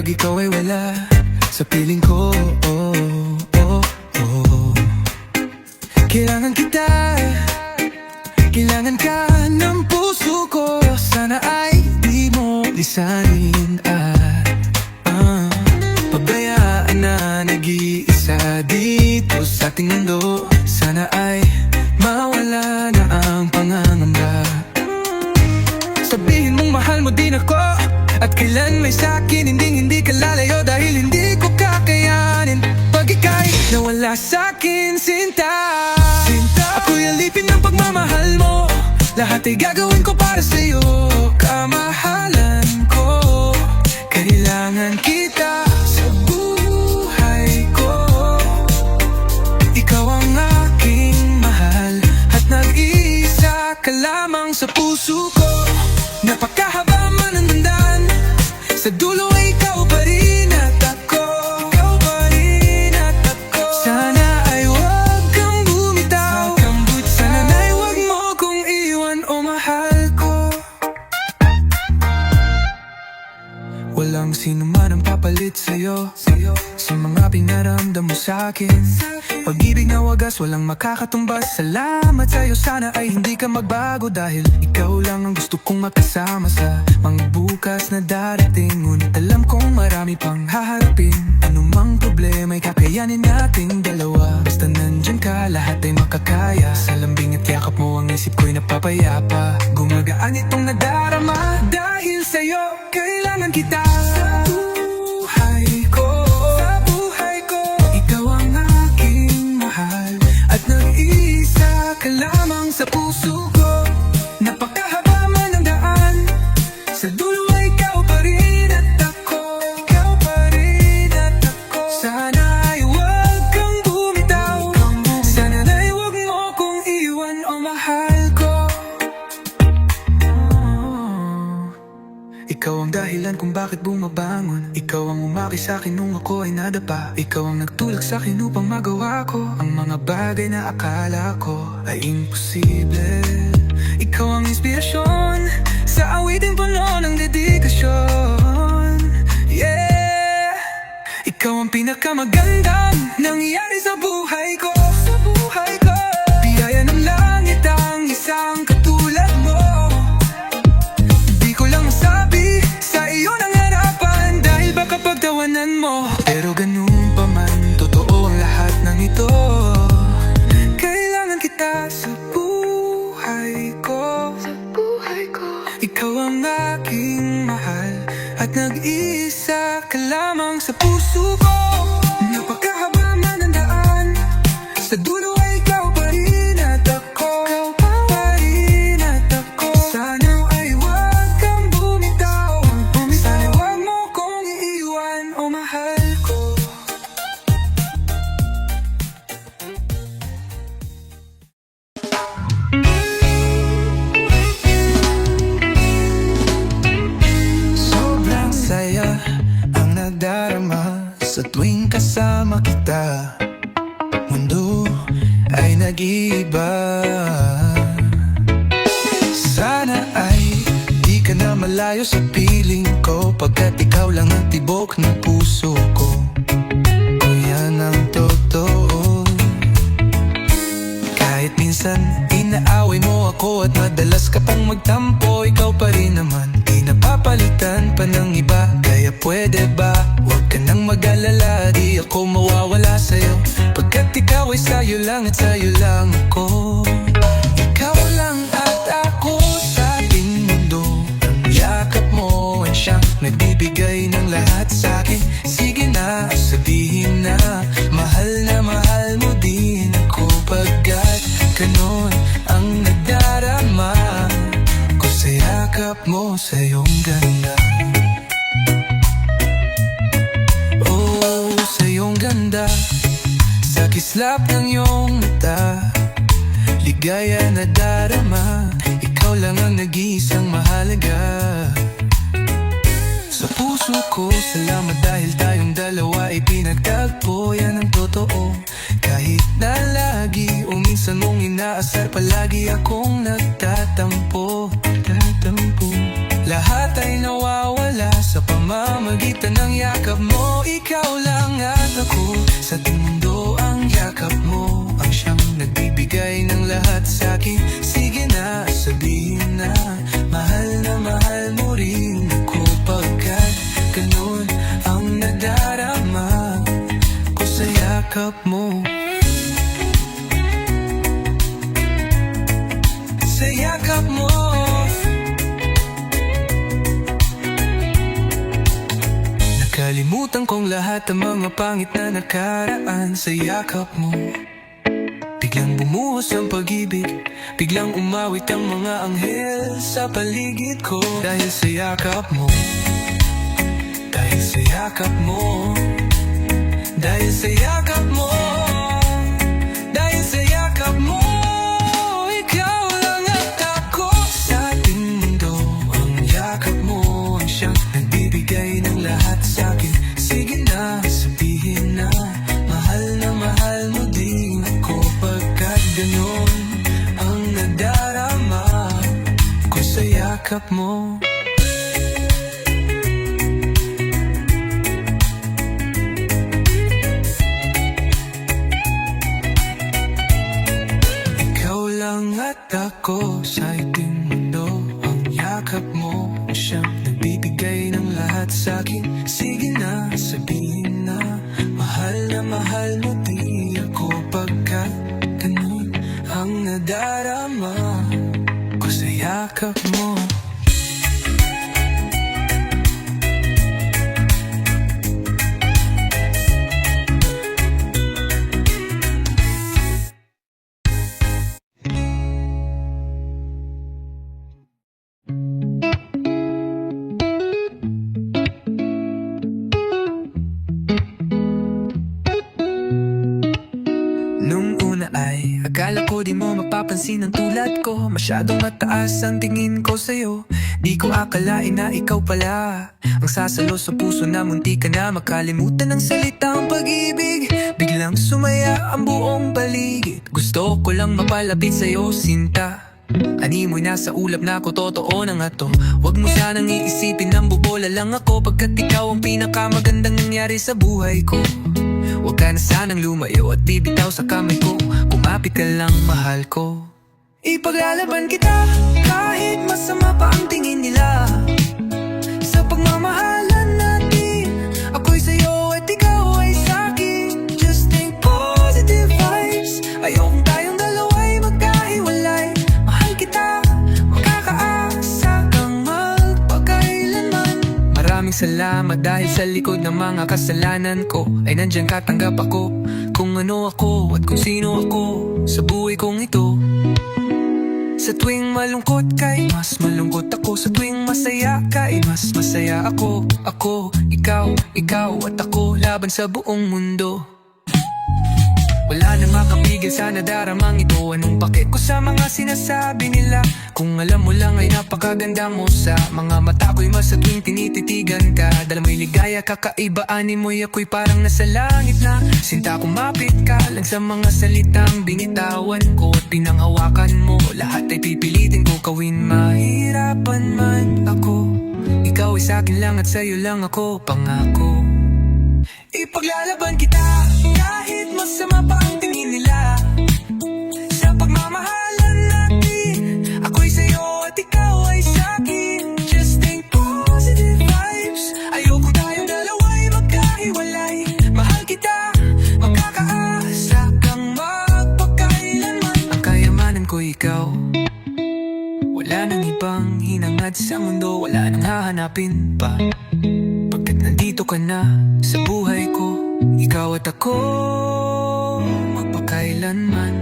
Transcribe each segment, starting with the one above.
ikaw ay wala sa piling ko. Kailangan kita, kailangan ka ng puso ko. Sana ay di mo lisanin at pabayaan na nag-iisa dito sa ating mundo. Sana ay mawala na ang pangangamba. Sabihin mong mahal mo din ako, at kailan may sa'kin hindi ka lalayo. Dahil hindi ko kakayanin pag ika'y nawala sa'kin, sinta. Ako'y alipin ng pagmamahal mo, lahat ay gagawin ko para sa'yo. Kamahalan ko, kailangan kita sa buhay ko. Ikaw ang aking mahal, at nag-iisa ka lamang sa puso ko. Napakahaba man ang daan, sa dulo ay ikaw pa rin at ako. Ikaw pa rin at ako. Sana ay huwag kang bumitaw, sana ay huwag mo kong iwan, o mahal ko. Walang sino man ang papalit sa'yo, sa mga pinaramdam mo sa'kin. Pag-ibig na wagas, walang makakatumbas. Salamat sa'yo, sana ay hindi ka magbago. Dahil ikaw lang ang gusto kong makasama sa mga bukas na darating. Ngunit alam kong marami pang haharapin. Anumang problema ay kakayanin nating dalawa. Basta nandyan ka, lahat ay makakaya. Sa lambing at yakap mo, ang isip ko'y napapayapa. Gumagaan itong nadarama, dahil sa'yo kailangan kita sa buhay ko. Sa buhay ko, ikaw ang aking mahal, at nag-iisa ka lamang sa puso ko. Napakahaba man ang daan, sa dulo ay ikaw pa rin at ako. Ikaw pa rin at ako. Sana ay huwag kang bumitaw, sana ay huwag mo kong iwan, o mahal ko. Ikaw ang dahilan kung bakit bumabangon. Ikaw ang umaki sa'kin nung ako ay nadapa. Ikaw ang nagtulak sa'kin upang magawa ko ang mga bagay na akala ko ay imposible. Ikaw ang inspirasyon sa awiting puno ng dedikasyon. Yeah! Ikaw ang pinakamagandang nangyari sa buhay ko. Sa buhay ko, biyaya ng langit ang isang katulad mo. Di ko lang masabi sa iyo ng harapan, dahil baka pagtawanan mo. Pero ganun pa man, totoo ang lahat ng ito. Kailangan kita sa buhay ko. Sa buhay ko, ikaw ang aking mahal, at nag-iisa ka lamang sa puso ko. Napakahaba man ang daan, sa dulo ay ikaw pa rin at ako. Ikaw pa rin at ako. Sana ay huwag kang bumitaw, sana ay huwag mo kong iiwan, o mahal ko. Sobrang saya ang nadarama sa tuwing kasama kita. Mundo ay nag-iiba. Sana ay di ka na malayo sa piling ko, pagkat ikaw lang ang tibok ng puso ko. O yan ang totoo. Kahit minsan inaaway mo ako at madalas ka pang magtampo, ikaw pa rin naman, di napapalitan pa ng iba. Kaya pwede ba, huwag ka nang mag-alala, di ako mawawala sa'yo, pagkat ikaw ay sa'yo lang at sa'yo lang ako. Ikaw lang at ako sa ating mundo. Ang yakap mo ay siyang nagbibigay ng lahat sa'kin. Sige na, sabihin na mahal mo din ako, pagkat ganon ang nagdarama ko sa yakap mo, sa iyong ganda. Oh, sa iyong ganda, sa kislap ng iyong mata, ligaya na darama. Ikaw lang ang nag-iisang mahalaga sa puso ko. Salamat dahil tayong dalawa ay pinagtagpo, yan ang totoo. Kahit na lagi o minsan mong inaasar, palagi akong nagtatampo. Lahat ay nawawala sa pamamagitan ng yakap mo. Ikaw lang at ako sa ating mundo. Ang yakap mo ang siyang nagbibigay ng lahat sa'kin. Sige na, sabihin na mahal mo rin ako. Pagkat ganun ang nadarama ko sa yakap mo. Sa yakap mo. Nakalimutan kong lahat ang mga pangit na nakaraan sa yakap mo. Biglang bumuhos ang pag-ibig, biglang umawit ang mga anghel sa paligid ko. Dahil sa yakap mo, dahil sa yakap mo, dahil sa yakap mo, dahil sa yakap mo. Ikaw lang at ako sa ating mundo. Ang yakap mo ang siyang nagbibigay ng lahat sa'kin. Sige na, sabihin na mahal mo din ako. Pagkat ganun ang nadarama ko sa yakap mo. Ikaw lang at ako sa ating mundo. Ang yakap mo siyang nagbibigay ng lahat sa'kin. Sige na, sabihin na mahal mo di ako. Pagkat ganun ang nadarama ko sa yakap mo. Nung una ay akala ko di mo mapapansin ang tulad ko. Masyadong mataas ang tingin ko sa'yo. Di ko akalain na ikaw pala ang sasalo sa puso na munti ka na makalimutan ng salitang pag-ibig. Biglang sumaya ang buong paligid. Gusto ko lang mapalapit sa'yo, sinta. Animoy nasa ulap na ako, totoo na nga to. Huwag mo sanang iisipin nang bubola lang ako. Pagkat ikaw ang pinakamagandang nangyari sa buhay ko. Huwag ka na sanang lumayo at bibitaw sa kamay ko. Kumapit ka lang, mahal ko. Ipaglalaban kita kahit masama pa ang tingin nila. Sa pagmamahalan natin, ako'y sa'yo at ikaw ay sa'kin. Just think positive vibes. Ayokong tayong dalawa'y magkahiwalay. Mahal kita, makakaasa kang magpakailanman. Maraming salamat dahil sa likod ng mga kasalanan ko ay nandyan katanggap ako. Kung ano ako at kung sino ako sa buhay kong ito. Sa tuwing malungkot kay mas malungkot ako. Sa tuwing masaya kay mas masaya ako. Ako, ikaw at ako laban sa buong mundo. Wala nang makapigil sa nadaramang ito. Anong bakit ko sa mga sinasabi nila? Kung alam mo lang ay napakaganda mo. Sa mga mata ko'y mas sa tuwing tinititigan ka. Dala mo'y ligaya, kakaibaanin mo'y ako'y parang nasa langit na. Sinta, kumapit ka lang sa mga salitang binitawan ko at pinanghawakan mo. Lahat ay pipilitin ko gawin. Mahirapan man ako, ikaw ay sa'kin lang at sa'yo lang ako, pangako. Ipaglalaban kita kahit masama pa ang tingin nila. Sa pagmamahalan natin, ako'y sa'yo at ikaw ay sa'kin. Just think positive vibes. Ayoko tayong dalawa'y magkahiwalay. Mahal kita, makakaasa kang magpakailanman. Ang kayamanan ko ikaw. Wala nang ibang hinangad sa mundo. Wala nang hahanapin pa. Pagkat nandito ka na sa buhay ko, ikaw at ako magpakailanman.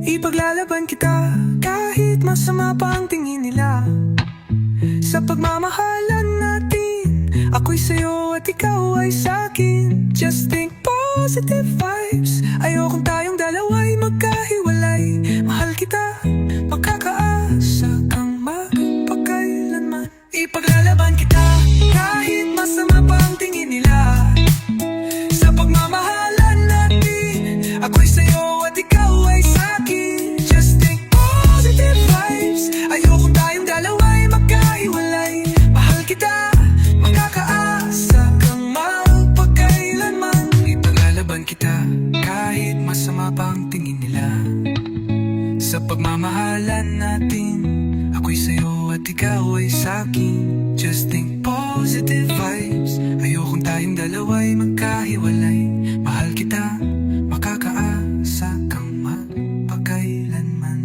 Ipaglalaban kita kahit masama pa ang tingin nila. Sa pagmamahalan natin, ako'y sa'yo at ikaw ay sa'kin. Just think positive vibes. Ayokong tayong dalawa'y magkahiwalay. Mahal kita, makakaasa kang magpakailanman. Ipaglalaban kita kahit masama pa ang tingin nila. Sa pagmamahalan natin, ako'y sa'yo at ikaw ay sa'kin. Just think positive vibes. makakaasa kang magpakailanman. Ipaglalaban kita kahit masama pang tingin nila. Sa pagmamahalan natin, ako'y sa'yo at ikaw ay sa'kin. Just think positive vibes. Ayokong tayong dalawa'y magkahiwalay. Mahal kita, makakaasa kang magpakailanman.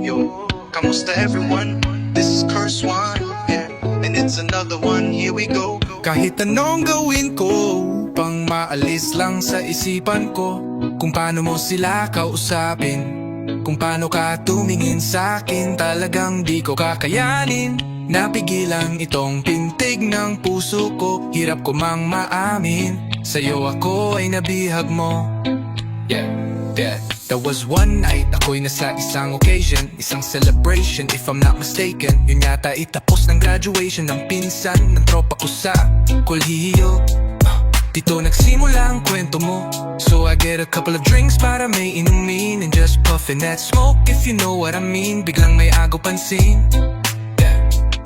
Yo, kamusta everyone? This is Curse One, yeah, and it's another one, here we go. Kahit anong gawin ko upang maalis lang sa isipan ko kung paano mo sila kausapin, kung paano ka tumingin sa'kin, talagang di ko kakayanin. Napigilan itong pintig ng puso ko, hirap ko mang maamin, sa'yo ako ay nabihag mo. Yeah. That was one night, ako'y nasa isang occasion, isang celebration if I'm not mistaken. Yun yata itapos ng graduation ng pinsan ng tropa ko sa kolehiyo. Dito nagsimula ang kwento mo, so I get a couple of drinks para may inumin and just puffin' that smoke if you know what I mean. Biglang may agaw pansin,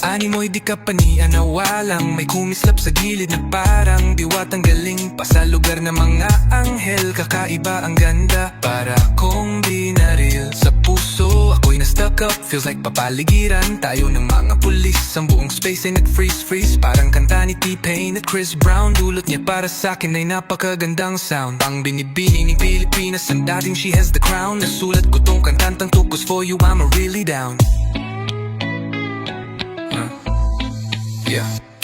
animoy di ka panianawalang, may kumislap sa gilid na parang diwatang galing pa sa lugar ng mga anghel. Kakaiba ang ganda, para kong binaril sa puso. Ako'y na-stuck up, feels like papaligiran tayo ng mga pulis. Ang buong space ay nag-freeze, parang kanta ni T-Pain at Chris Brown. Dulot niya para sa'kin ay napakagandang sound, pang binibini ng Pilipinas ang dating she has the crown. Nasulat ko tong kantantang to, 'cause for you I'm really down.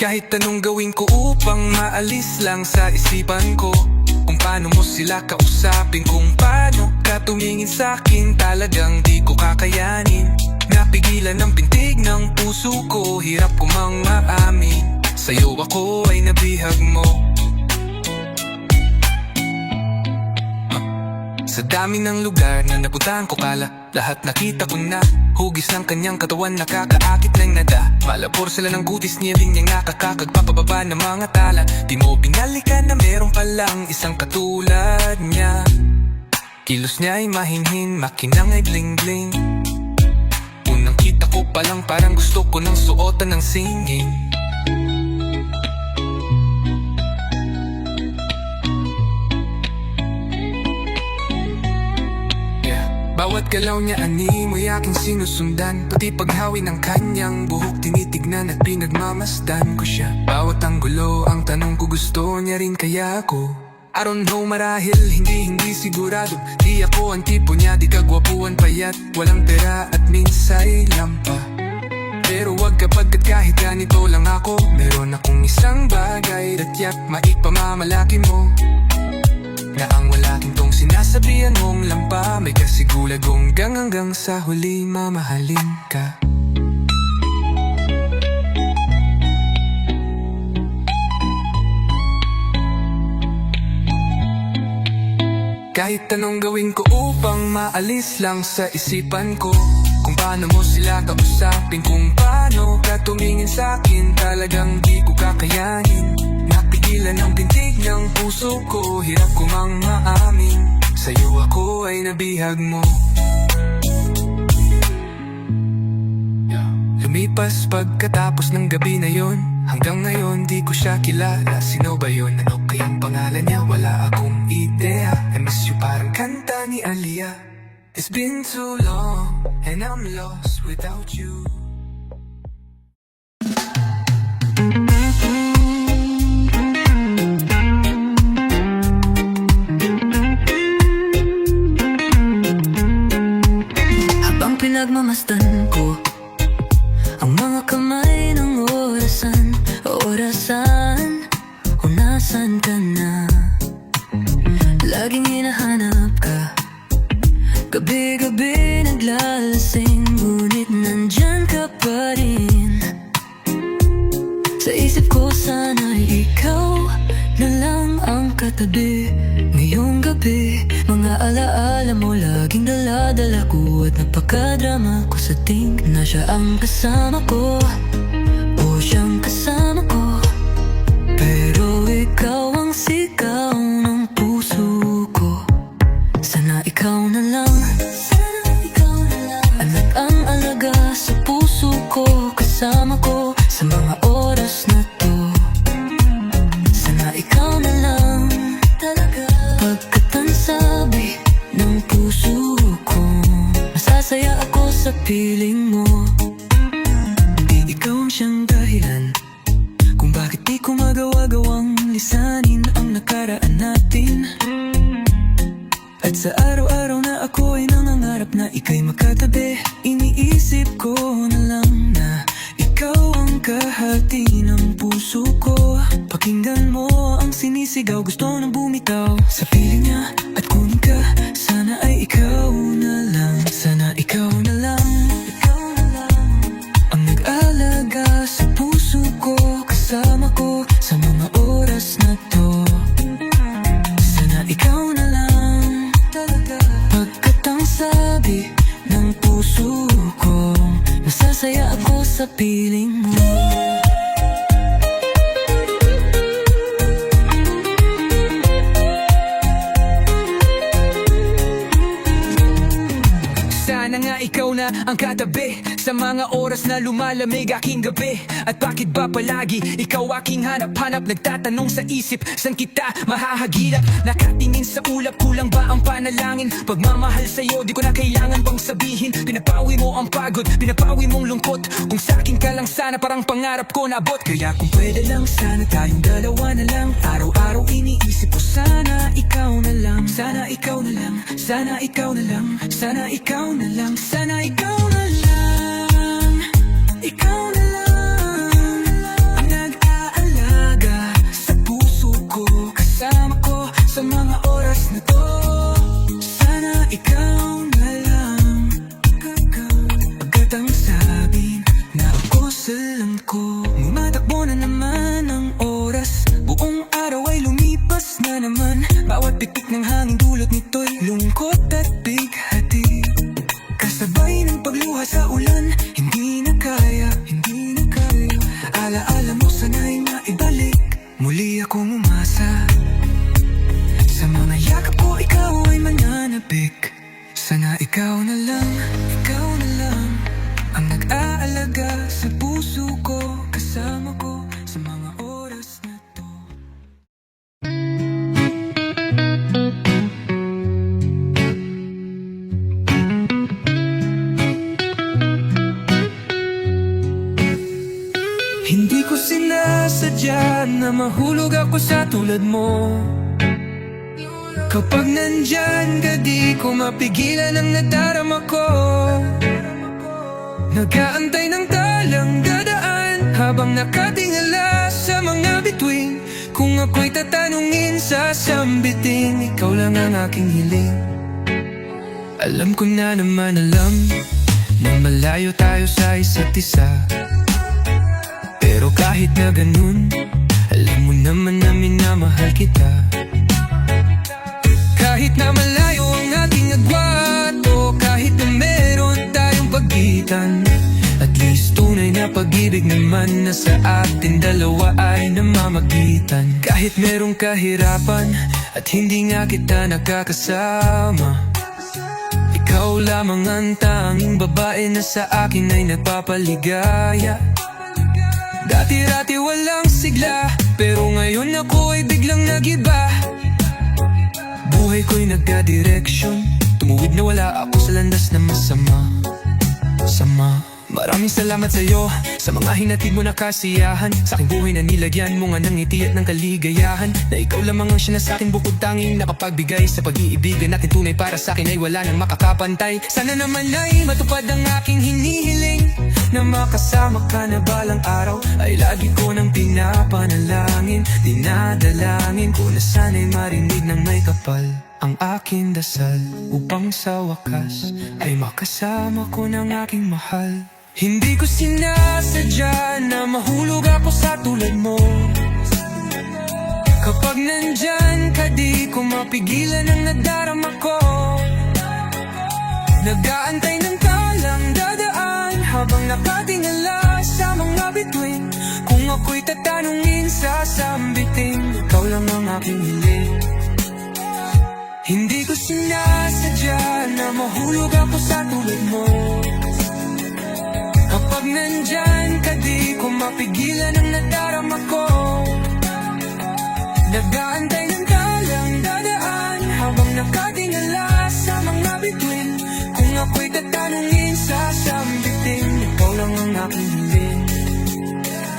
Kahit anong gawin ko upang maalis lang sa isipan ko kung paano mo sila kausapin, kung paano ka tumingin sa'kin, talagang di ko kakayanin. Napigilan ang pintig ng puso ko, hirap ko mang maamin, sa'yo ako ay nabihag mo. Sa dami ng lugar na napuntahan ko, kala lahat nakita ko na. Hugis ng kanyang katawan, nakakaakit ng nada. Malabor sila ng kutis niya, linyang nakakakagpapababa ng mga tala. Di mo binalikan na meron palang isang katulad niya. Kilos niya ay mahinhin, makinang ay bling bling. Unang kita ko palang parang gusto ko ng suotan ng singing. Bawat galaw niya animoy aking sinusundan, pati paghawi ng kanyang buhok tinitignan at pinagmamasdan ko siya. Bawat anggulo ang tanong ko, gusto niya rin kaya ako? I don't know, marahil hindi sigurado. Di ako ang tipo niya, di kagwapuan, payat, walang pera at minsay lampa. Pero wag kapagkat kahit ganito lang ako, meron akong isang bagay na tiyak maipamamalaki mo, na ang wala kintong sinasabihan mong lampa. May kasigulagong hanggang sa huli mamahalin ka. Kahit anong gawin ko upang maalis lang sa isipan ko kung paano mo sila kausapin, kung paano ka tumingin sa'kin, talagang di ko kakayanin. Napigilan ang pintig ng puso ko, hirap ko mang maamin, sa'yo ako ay nabihag mo. Lumipas pagkatapos ng gabi na yon, hanggang ngayon di ko siya kilala. Sino ba yun? Ano kayang pangalan niya? Wala akong idea. I miss you parang kanta ni Aaliyah. It's been too long and I'm lost without you. Habang pinagmamasdan ko ang mga kamay ng orasan, kung nasan ka na. Laging hinahanap ka, gabi-gabi naglalasing, ngunit nandyan ka pa rin. Sa isip ko sana'y ikaw na lang ang katabi. Ngayong gabi, mga alaala mo laging dala-dala ko, at napakadrama ko sa ting na siya ang kasama ko o siyang kasama ko. Pero ikaw ang sigaw ng puso ko, sana ikaw ikaw na lang. Sana ikaw na lang. Anak ang alaga sa puso ko, kasama ko sa mga oras na to. Sana ikaw na lang talaga. Pagkat ang sabi ng puso ko, masasaya ako sa piling mo. Hindi ikaw ang siyang dahilan kung bakit di ko magawa-gawang lisanin ang nakaraan natin. At sa araw-araw na ako ay nangangarap na ika'y makatabi, iniisip ko na lang na ikaw ang kahati ng puso ko. Pakinggan mo ang sinisigaw, gusto nang bumitaw sa piling niya at kunin ka. Sana ay ikaw na lang, sana ikaw na lang. Ikaw na lang ang nag-alaga sa puso ko, kasama ko sa mga oras na to. Sana ikaw na lang talaga. Pagkat ang sabi ng puso ko, masasaya ako sa piling mo. Sana nga ikaw na ang katabi sa mga oras na lumalamig aking gabi. At bakit ba palagi ikaw aking hanap-hanap, nagtatanong sa isip, saan kita mahahagilap? Nakatingin sa ulap, kulang ba ang panalangin? Pagmamahal sa'yo, di ko na kailangan pang sabihin. Pinapawi mo ang pagod, pinapawi mong lungkot. Kung sa'kin ka lang sana, parang pangarap ko naabot. Kaya kung pwede lang sana tayong dalawa na lang. Araw-araw iniisip ko sana ikaw na lang. Sana ikaw na lang, sana ikaw na lang. Sana ikaw na lang, sana ikaw na lang. Ikaw na lang ang nag-aalaga sa puso ko, kasama ko sa mga oras na to. Sana ikaw na lang. Pagkat ang sabi na ako sa lang ko, matakbo na naman ang oras. Buong araw ay lumipas na naman. Bawat pitik ng hangin dulot nito'y lungkot at bighati. Kasabay ng pagluha sa ulan, hindi na kaya, hindi na kaya. Alaala mo sana'y maibalik, muli akong umasa. Sa mga yakap ko ikaw ay mananabik. Sana ikaw na lang, ikaw na lang ang nag-aalaga sa puso ko, kasama ko sa mga oras na to. Hindi ko sinasadya na mahulog ako sa tulad mo. Kapag nandyan ka, di ko mapigilan ang nadarama ko. Nag-aantay ng talang dadaan habang nakatingala sa mga bituin. Kung ako'y tatanungin, sasambitin, ikaw lang ang aking hiling. Alam ko na naman, alam na malayo tayo sa isa't isa. Pero kahit na ganun, alam mo naman na minamahal kita. Kahit na malayo ang ating agwat, o kahit na meron tayong pagitan, at least tunay na pag-ibig naman na sa atin dalawa ay namamagitan. Kahit merong kahirapan at hindi nga kita nakakasama, ikaw lamang ang tanging babae na sa akin ay nagpapaligaya. Dati-rati walang sigla, pero ngayon ako ay biglang nag-iba. Buhay ko'y nagka-direksyon, tumuwid na wala ako sa landas na masama. Maraming salamat sa'yo sa mga hinatid mo na kasiyahan. Sa aking buhay na nilagyan mo nga ng ngiti at ng kaligayahan. Na ikaw lamang ang siya na sa'kin bukod tanging nakapagbigay. Sa pag-iibigan natin tunay para sa'kin ay wala nang makakapantay. Sana naman ay matupad ang aking hinihiling, na makasama ka na balang araw ay lagi ko nang pinapanalangin. Dinadalangin ko na sana'y marinig ng may kapal ang aking dasal, upang sa wakas ay makasama ko ng aking mahal. Hindi ko sinasadya na mahulog ako sa tulad mo. Kapag nandyan ka, di ko mapigilan ang nadarama ko. Nag-aantay ng talang dadaan habang nakatingala sa mga bituin. Kung ako'y tatanungin, sasambitin, ikaw lang ang aking hiling. Hindi ko sinasadya na mahulog ako sa tulad mo. Kapag nandyan ka, di ko mapigilan ang nadarama ko. Nag-aantay ng talang dadaan habang nakatingala sa mga bituin. Kung ako'y tatanungin, sasambitin, ikaw lang ang aking hiling.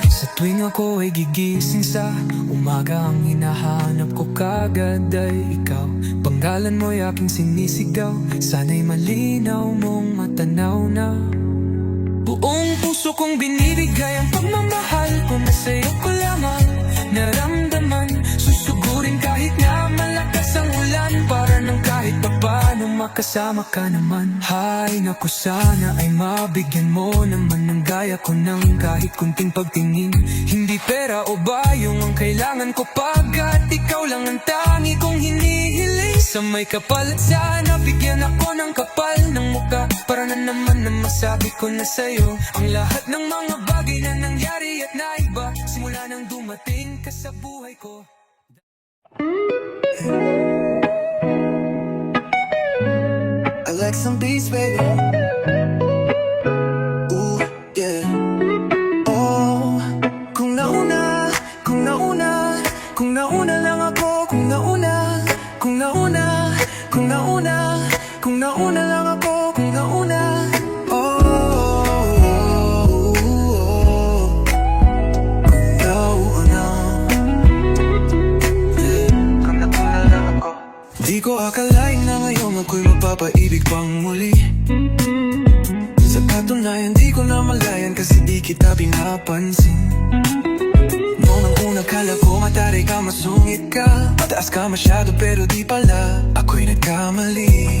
Sa tuwing ako ay gigising sa umaga, ang hinahanap ko kagad ay ikaw. Panggalan mo'y aking sinisigaw, sana'y malinaw mong matanaw na. Buong puso kong binibigay ang pagmamahal ko na sa'yo ko lamang naramdaman. Susugurin kahit na malakas ang ulan, para nang kahit papaano makasama ka naman. Hay naku, sana ay mabigyan mo naman ng gaya ko ng kahit kunting pagtingin. Hindi pera o bayong ang kailangan ko, pagkat ikaw lang ang tangi kong hinihiling. Sa may kapal at sana bigyan ako ng kapal ng mukha, para na naman na masabi ko na sa'yo ang lahat ng mga bagay na nangyari at naiba simula nang dumating ka sa buhay ko. I like some beats, baby. Ooh, yeah. Oh, kung nauna lang ako, kung nauna lang ako, kung nauna. Di ko akalain na ngayon ako'y mapapaibig pang muli. Sa katunayan di ko na malayan, kasi di kita pinapansin. Noong ang una kala ko mataray ka, masungit ka, mataas ka masyado pero di pala. Ako'y nagkamali,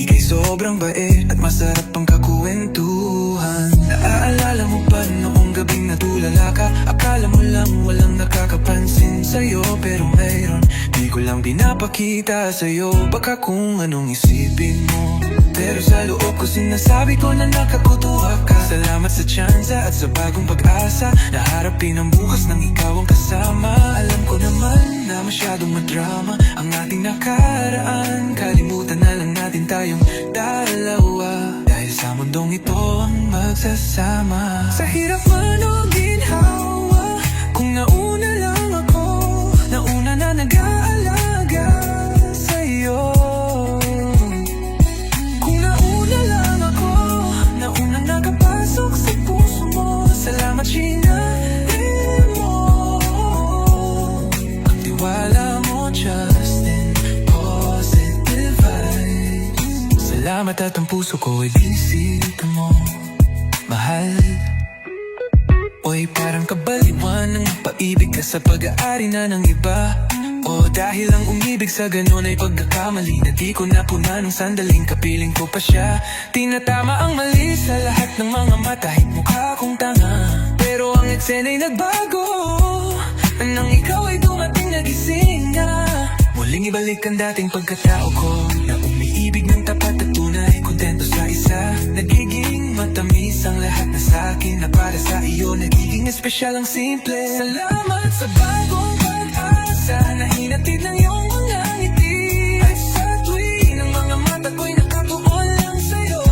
Ika'y sobrang bait at masarap pang kakwentuhan. Naaalala mo ba noong gabing natulala ka? Akala mo lang walang nakakapansin sa'yo, pero mayroon. Di ko lang pinapakita sa'yo, baka kung anong isipin mo. Pero sa loob ko sinasabi ko na nakakutuwa ka. Salamat sa tsansa at sa bagong pag-asa, naharapin ang bukas nang ikaw ang kasama. Alam ko naman na masyadong madrama ang ating nakaraan. Kalimutan na lang natin tayong dalawa, dahil sa mundong ito ang magsasama. Sa hirap man o ginhawa, kung nauna lang ako, nauna na nag-aalaga sa'yo. Kung nauna lang ako, nauna nakapasok sa puso mo. Salamat, sinare mo. Ang tiwala mo, Justin, positive vibes. Salamat at ang puso ko ay binisita mo, mahal. Oy, parang kabaliwan ng paibig ka sa pag-aari na ng iba. O dahil ang umibig sa ganun ay pagkakamali na di ko napuna ng sandaling kapiling ko pa siya. Tinatama ang mali sa lahat ng mga mata, hit mukha kong tanga. Pero ang eksena'y nagbago nang ikaw ay dumating, nagising na. Muling ibalik ang dating pagkatao ko, na umiibig ng tapat at tunay, kontento sa isa. Nagiging matamis ang lahat na sa'kin, na para sa iyo nagiging espesyal ang simple. Salamat sa bagong pag-asa na hinatid ng iyong mga ngiti. At sa tuwing ng mga mata ko'y nakatuon lang sa'yo,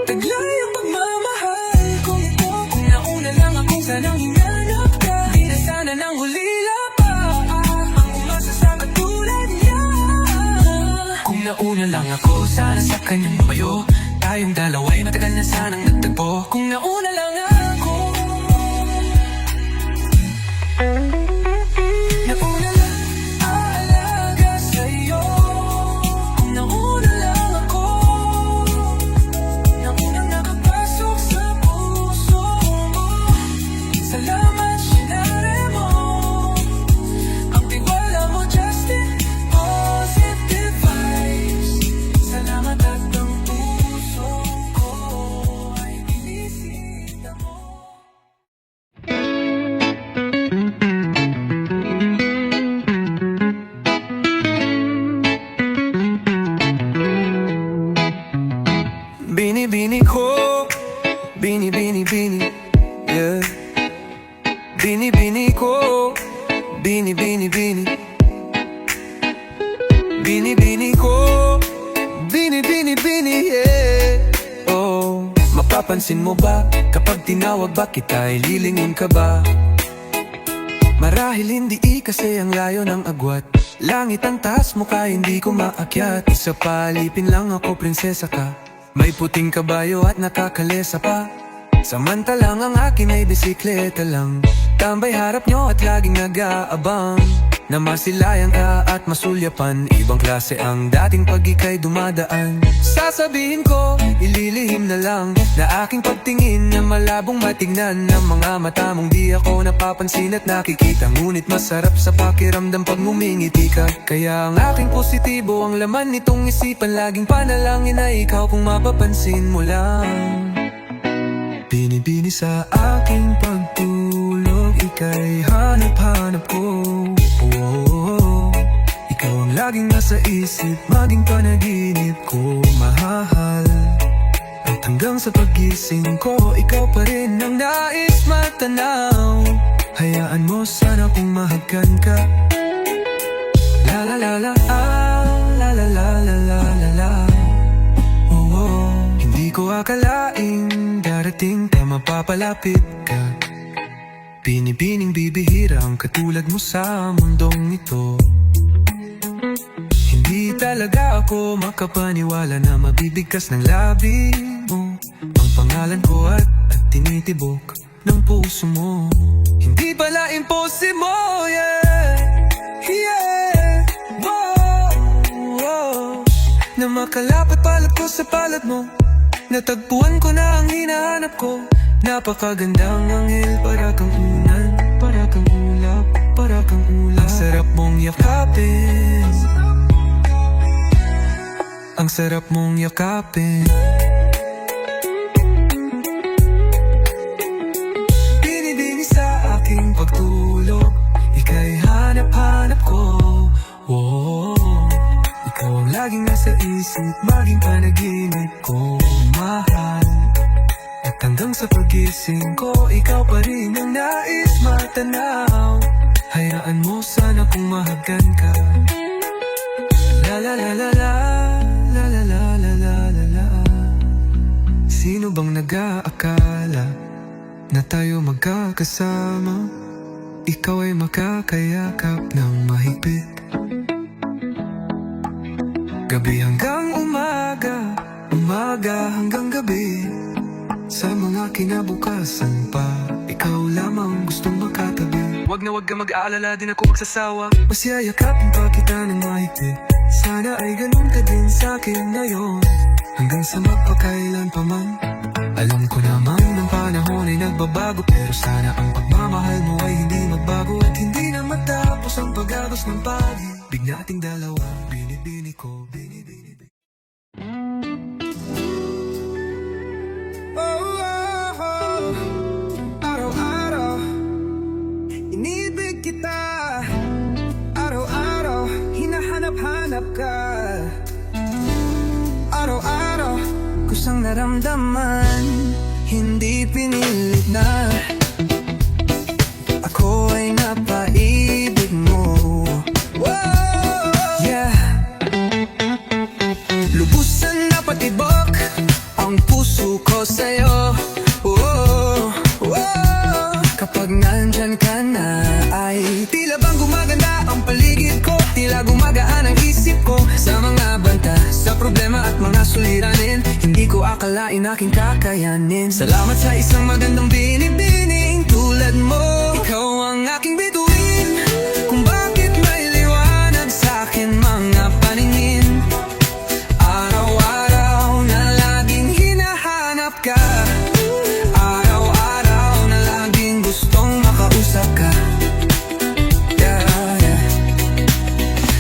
taglay ang pagmamahal kong ito. Kung nauna lang ako, sanang hinanap ka. Di na sana nang hulila pa ang umasa sa katulad niya. Kung nauna lang ako, sana sa kanyang mabayo, tayong dalawa'y matagal na sanang nagtagpo. Kung nauna lang ako, nauna lang aalaga sa'yo. Kung nauna lang ako, nauna nakapasok sa puso mo. Salamat, sinare mo. Ang tiwala mo, Justin, positive vibes. Salamat at ang puso ko ay binisita mo. Bini-bini ko, bini-bini-bini, yeah. Bini-bini ko, bini-bini-bini. Napapansin mo ba, kapag tinawag ba kita ay lilingin ka ba? Marahil hindi kasi ang layo ng agwat. Langit ang taas mo kaya hindi ko maakyat. Sa palipin lang ako prinsesa ka. May puting kabayo at nakakalesa pa. Samantalang ang akin ay bisikleta lang. Tambay harap nyo at laging nag-aabang na masilayan ka at masulyapan. Ibang klase ang dating pag ika'y dumadaan. Sasabihin ko, ililihim na lang na aking pagtingin na malabong matignan ng mga mata mong di ako napapansin at nakikita. Ngunit masarap sa pakiramdam pag ngumingiti ka. Kaya ang aking positibo ang laman nitong isipan. Laging panalangin na ikaw kung mapapansin mo lang. Binibini sa aking pagtulog, ika'y hanap-hanap ko. Ikaw ang laging nasa isip, maging panaginip ko, mahal. At hanggang sa pagising ko, ikaw pa rin ang nais matanaw. Hayaan mo sana kung mahagkan ka. La la la la, la la la la la la la. Hindi ko akalaing darating ka, mapapalapit ka. Binibining bibihira ang katulad mo sa mundong ito. Hindi talaga ako makapaniwala na mabibigkas ng labi mo ang pangalan ko at tinitibok ng puso mo. Hindi pala imposible, yeah, yeah, wow, wow. Na makalapit palad ko sa palad mo. Natagpuan ko na ang hinahanap ko. Napakagandang anghel, para kang unan, para kang ulap, para kang ulap. Ang sarap mong yakapin, ang sarap mong yakapin. Binibini sa aking pagtulog, ika'y hanap-hanap ko. Wow. Ikaw ang laging nasa isip, maging panaginip ko, mahal. At hanggang sa pagising ko, ikaw pa rin ang nais matanaw. Hayaan mo sana kung mahagkan ka. La la la la la, la la la la la la la. Sino bang nag-aakala na tayo magkakasama? Ikaw ay makakayakap ng mahigpit. Gabi hanggang umaga, umaga hanggang gabi. Sa mga kinabukasan pa, ikaw lamang gustong makatabi. Wag na wag ka mag-aalala, din ako magsasawa. Mas yayakapin pa kita ng mahigpit. Sana ay ganun ka din sa'kin ngayon, hanggang sa magpakailan pa man. Alam ko naman ng panahon ay nagbabago, pero sana ang pagmamahal mo ay hindi magbago. At hindi na matapos ang pag-agos ng pag-ibig nating dalawa. Binibini ko, binibini. Araw-araw inibig kita, araw-araw hinahanap-hanap ka. Araw-araw kusang naramdaman, hindi pinilit na. Ako ay napaibig mo. Yeah. Lubusan na patibok ang puso ko sa'yo. Kapag nandyan ka na, ay tila bang gumaganda ang paligid ko. Tila gumagaan ang isip ko sa mga banta, sa problema at mga suliranin. Hindi ko akalain aking kakayanin. Salamat sa isang magandang binibining tulad mo. Ikaw ang aking bituin, kung bakit may liwanag sa'kin mga paningin. Araw-araw na laging hinahanap ka. Araw-araw na laging gustong makausap ka. Yeah, yeah.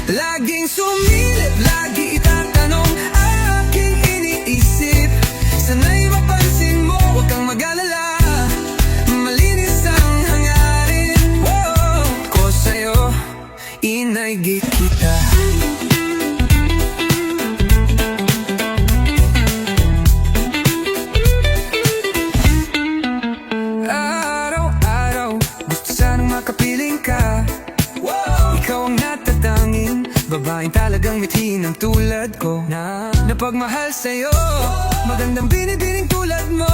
Laging sumilip, lagi itatanong aking iniisip. Sana'y mapansin mo, huwag kang mag-alala. Malinis ang hangarin, ko sa'yo, inaigit kita. Araw-araw gusto sanang makapiling ka. Ikaw ang natatanging babaeng talagang mithin ang tulad ko, na pagmahal sa'yo. Magandang binibining tulad mo,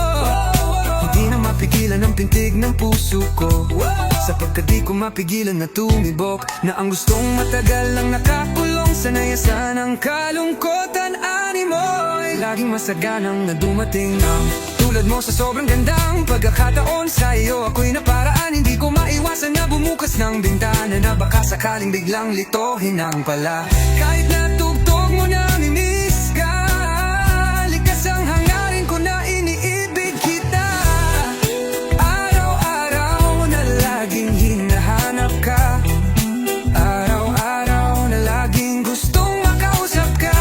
hindi na mapigilan ang pintig ng puso ko. Sapagkat di ko mapigilan na tumibok, na ang gustong matagal lang nakakulong sa nayasan ng kalungkotan. Animoy laging masaganang na dumating ang tulad mo sa sobrang gandang pagkakataon. Sa iyo ako'y naparaan, hindi ko maiwasan na bumukas ng bintana na baka sakaling biglang litohin ang pala. Kahit na tugtog mo na miss ka, likas ang hangarin ko na iniibig kita. Araw-araw na laging hinahanap ka, araw-araw na laging gustong makausap ka.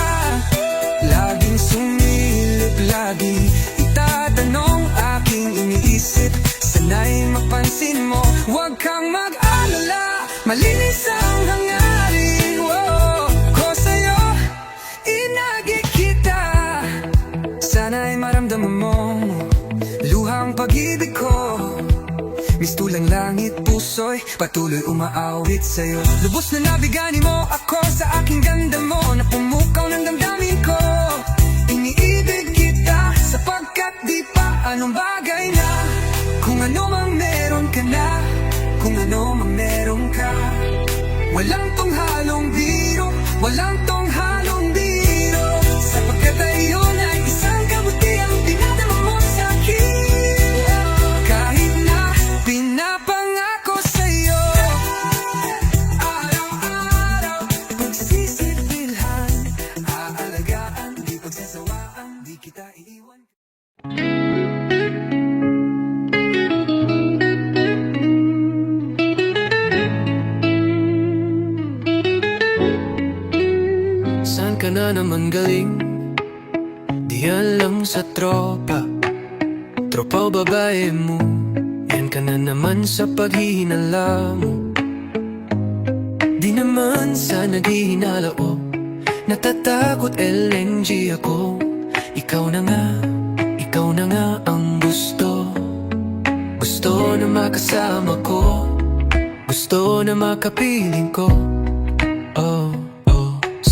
Laging sumilip, lagi itatanong aking iniisip. Sana'y mapansin mo, huwag kang mag-alala, malinis ang hangarin ko sa'yo, inagi kita. Sana'y maramdaman mo luhang pag-ibig ko. Mistulang langit, puso'y patuloy umaawit sa'yo. Lubos na nabigani mo ako sa aking ganda mo, na pumukaw ng damdamin ko. Iniibig kita sapagkat di pa anong bagay na, kung ano mang meron ka na, kung ano mang meron ka. Walang tunghalong biro, walang tunghalong biro, sapagkat ayon ay isang kabutiang dinadama mo sa'kin. Kahit na pinapangako sa'yo, araw-araw pagsisibilhan, aalagaan, di pagsasawaan, di kita iiwan. Saan ka na naman galing? Di alam sa tropa, tropa o babae mo. Yan ka na naman sa paghihinala mo. Di naman sa naghihinala o natatakot LNG ako. Ikaw na nga ang gusto. Gusto na makasama ko, gusto na makapiling ko. Oh,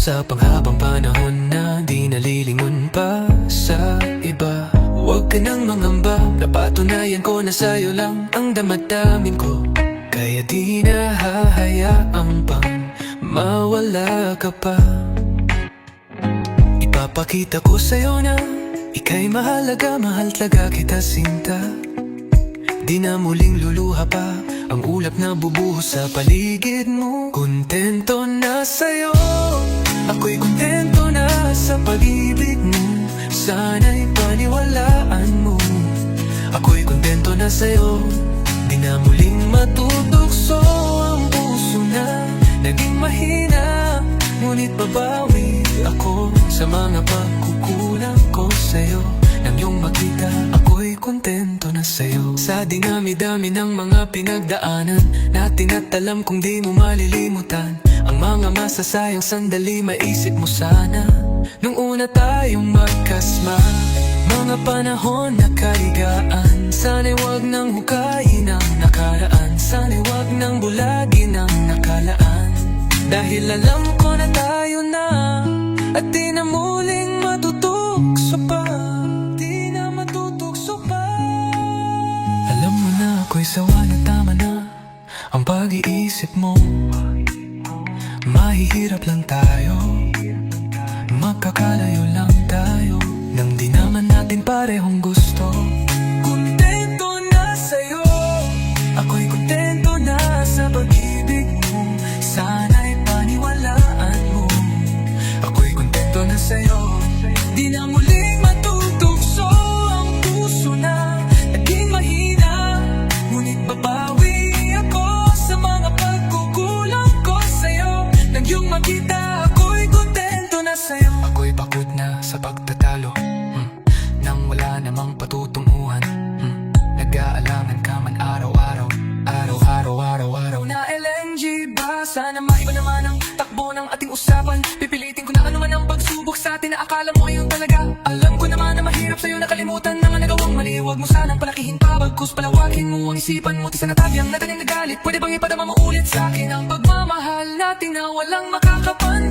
sa panghabang panahon na di nalilingon pa sa iba. Huwag ka nang mangamba, napatunayan ko na sa'yo lang ang damadamin ko. Kaya di na hahayaang pang mawala ka pa. Ipapakita ko sa'yo na ika'y mahalaga, mahal talaga kita sinta. Di na muling luluha pa ang ulap na bubuhos sa paligid mo. Kontento na sa'yo, ako'y kontento na sa pag-ibig mo. Sana'y paniwalaan mo, ako'y kontento na sa'yo. Di na muling matutokso ang puso na naging mahina. Ngunit babawi ako sa mga pagkukulang ko sa'yo. Nang iyong makita, ako'y kontento na sa'yo. Sa dinami-dami ng mga pinagdaanan natin at alam kong di mo malilimutan ang mga masasayang sandali, maisip mo sana nung una tayong magkasma. Mga panahon na kaligaan, sana'y wag nang hukayin ang nakaraan. Sana'y wag nang bulagin ang nakalaan, dahil alam ko na tayo na, at di na muling matutukso pa. Di na matutukso pa. Alam mo na ako'y sawa na, tama na ang pag-iisip mo. Mahihirap lang tayo, magkakalayo lang tayo, nang di naman natin parehong gusto. Kontento na sa'yo, ako'y kontento na sa pag-ibig mo. Sana'y paniwalaan mo, ako'y kontento na sa'yo. Di na muling matutokso ang puso na naging mahina. Ngunit babawi ako sa mga pagkukulang ko sa'yo. Nang iyong makita, ako'y kontento na sa'yo. Ako'y pagod na sa pagtatalo, nang wala namang patutunguhan. Nag-aalangan ka man araw-araw, araw-araw na LNG ba? Sana maiba naman ang takbo ng ating usapan. Pipilitin ko na ano man ang pagsubok sa atin na akala mo yun talaga. Alam ko naman na mahirap sa'yo nakalimutan na nga nagawang mali. Huwag mo sanang palakihin pa, bagkus palawagin mo ang isipan mo. Tisa na tabyang na tanim na galit, pwede bang ipadama mo ulit sa akin ang pagmamahal natin na walang makakapan.